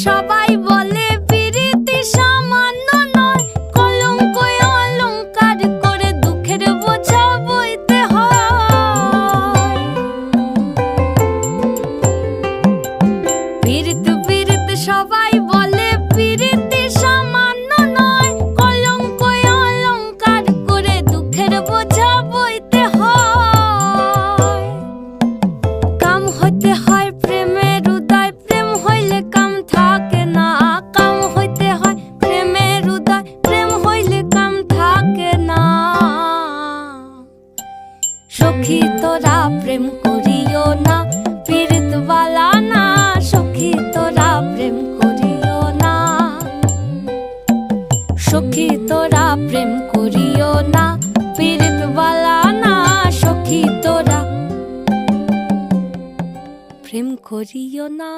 সবাই বলে পিরিতি সামান্য নয়, কলঙ্ক অলংকার করে দুঃখের বোঝা বইতে হয়। পিরিত পিরিত সবাই বলে পিরিতি সামান্য নয়, কলঙ্ক অলংকার করে দুঃখের বোঝা বইতে হয়। কাম হইতে হয় প্রেমের উদয়, প্রেম হইলে কাম থাকে না। কাম হইতে হয় প্রেমের উদয়, প্রেম হইলে কাম থাকে না। সখী তোরা প্রেম করিও না, পীড়িত বালা না। সখী তোরা প্রেম করিও না, সখী তোরা প্রেম করিও না, পীড়িত বালা না। সখী তোরা প্রেম করিও না।